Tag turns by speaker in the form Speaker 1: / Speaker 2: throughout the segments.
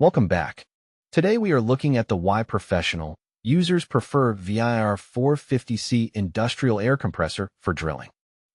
Speaker 1: Welcome back. Today we are looking at the why professional users prefer VIAIR 450C industrial air compressor for drilling.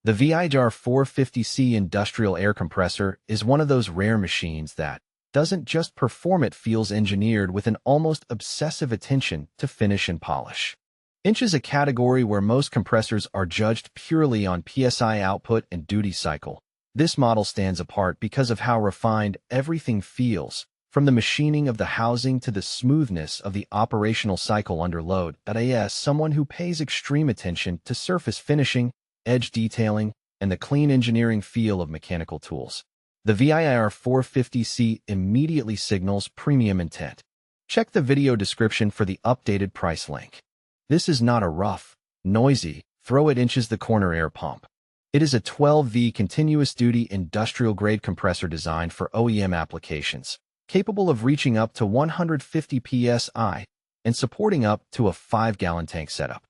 Speaker 1: The VIAIR 450C industrial air compressor is one of those rare machines that doesn't just perform, it feels engineered with an almost obsessive attention to finish and polish. Inch is a category where most compressors are judged purely on PSI output and duty cycle. This model stands apart because of how refined everything feels, from the machining of the housing to the smoothness of the operational cycle under load. As someone who pays extreme attention to surface finishing, edge detailing, and the clean engineering feel of mechanical tools, the VIAIR 450C immediately signals premium intent. Check the video description for the updated price link. This is not a rough, noisy, throw-at-inches the corner air pump. It is a 12V continuous-duty industrial-grade compressor designed for OEM applications, capable of reaching up to 150 psi and supporting up to a 5-gallon tank setup.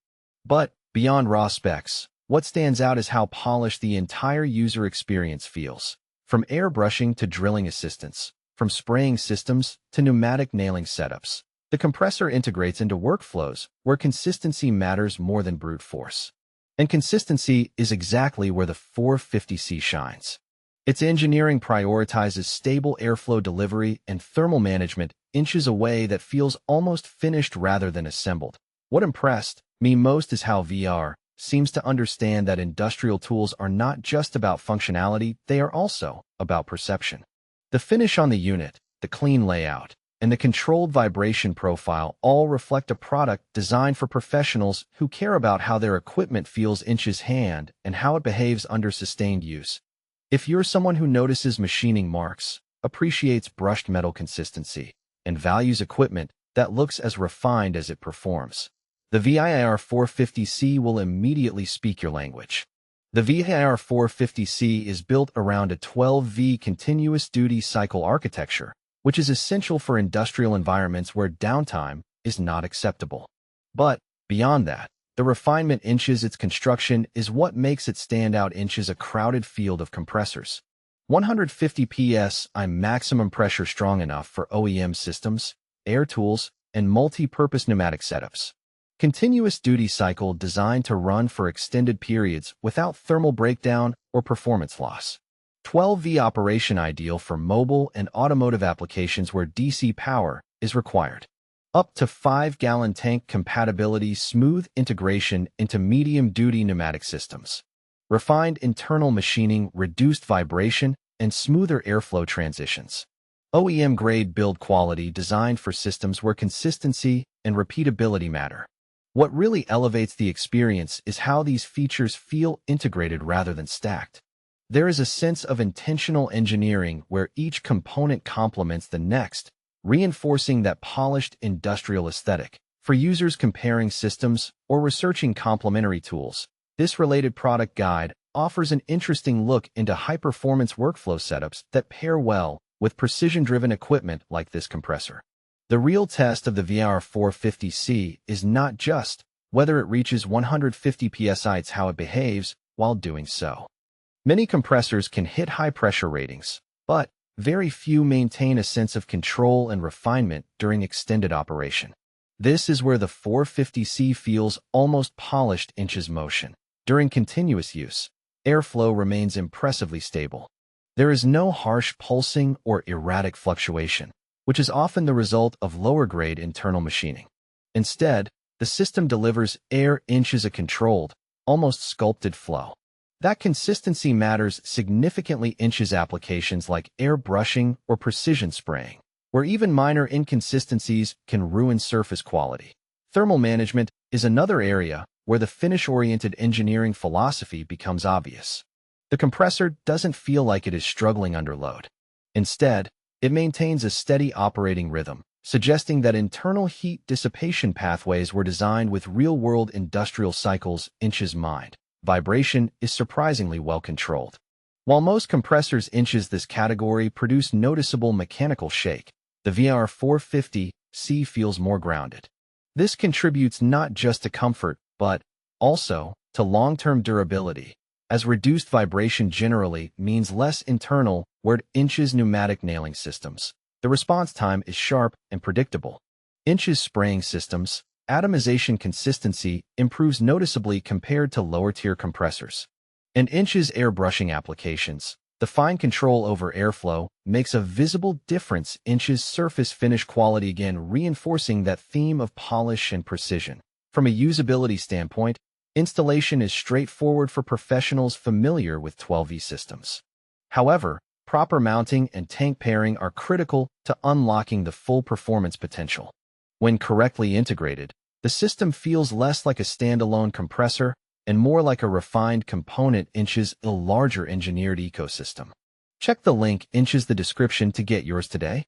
Speaker 1: But beyond raw specs, what stands out is how polished the entire user experience feels. From airbrushing to drilling assistance, from spraying systems to pneumatic nailing setups, the compressor integrates into workflows where consistency matters more than brute force. And consistency is exactly where the 450C shines. Its engineering prioritizes stable airflow delivery and thermal management inches away that feels almost finished rather than assembled. What impressed me most is how VIAIR seems to understand that industrial tools are not just about functionality, they are also about perception. The finish on the unit, the clean layout, and the controlled vibration profile all reflect a product designed for professionals who care about how their equipment feels inches hand and how it behaves under sustained use. If you're someone who notices machining marks, appreciates brushed metal consistency, and values equipment that looks as refined as it performs, the VIAIR 450C will immediately speak your language. The VIAIR 450C is built around a 12V continuous duty cycle architecture, which is essential for industrial environments where downtime is not acceptable. But beyond that, the refinement inches its construction is what makes it stand out. Inches a crowded field of compressors. 150 psi maximum pressure strong enough for OEM systems, air tools, and multi-purpose pneumatic setups. Continuous duty cycle designed to run for extended periods without thermal breakdown or performance loss. 12V operation ideal for mobile and automotive applications where DC power is required. Up to 5-gallon tank compatibility, smooth integration into medium-duty pneumatic systems. Refined internal machining, reduced vibration, and smoother airflow transitions. OEM-grade build quality designed for systems where consistency and repeatability matter. What really elevates the experience is how these features feel integrated rather than stacked. There is a sense of intentional engineering where each component complements the next, reinforcing that polished industrial aesthetic. For users comparing systems or researching complementary tools, this related product guide offers an interesting look into high-performance workflow setups that pair well with precision-driven equipment like this compressor. The real test of the VIAIR 450C is not just whether it reaches 150 psi, it's how it behaves while doing so. Many compressors can hit high pressure ratings, but very few maintain a sense of control and refinement during extended operation. This is where the 450C feels almost polished. Inches motion. During continuous use, airflow remains impressively stable. There is no harsh pulsing or erratic fluctuation, which is often the result of lower-grade internal machining. Instead, the system delivers air. Inches a controlled, almost sculpted flow. That consistency matters significantly. Inches applications like airbrushing or precision spraying, where even minor inconsistencies can ruin surface quality. Thermal management is another area where the finish-oriented engineering philosophy becomes obvious. The compressor doesn't feel like it is struggling under load. Instead, it maintains a steady operating rhythm, suggesting that internal heat dissipation pathways were designed with real-world industrial cycles. Inches mind. Vibration is surprisingly well controlled. While most compressors inches this category produce noticeable mechanical shake, the VIAIR 450C feels more grounded. This contributes not just to comfort, but also to long-term durability, as reduced vibration generally means less internal wear. Inches pneumatic nailing systems. The response time is sharp and predictable. Inch's spraying systems, atomization consistency improves noticeably compared to lower-tier compressors. And Inch's airbrushing applications, the fine control over airflow, makes a visible difference. Inch's surface finish quality again reinforcing that theme of polish and precision. From a usability standpoint, installation is straightforward for professionals familiar with 12V systems. However, proper mounting and tank pairing are critical to unlocking the full performance potential. When correctly integrated, the system feels less like a standalone compressor and more like a refined component Inch's a larger engineered ecosystem. Check the link Inch's the description to get yours today.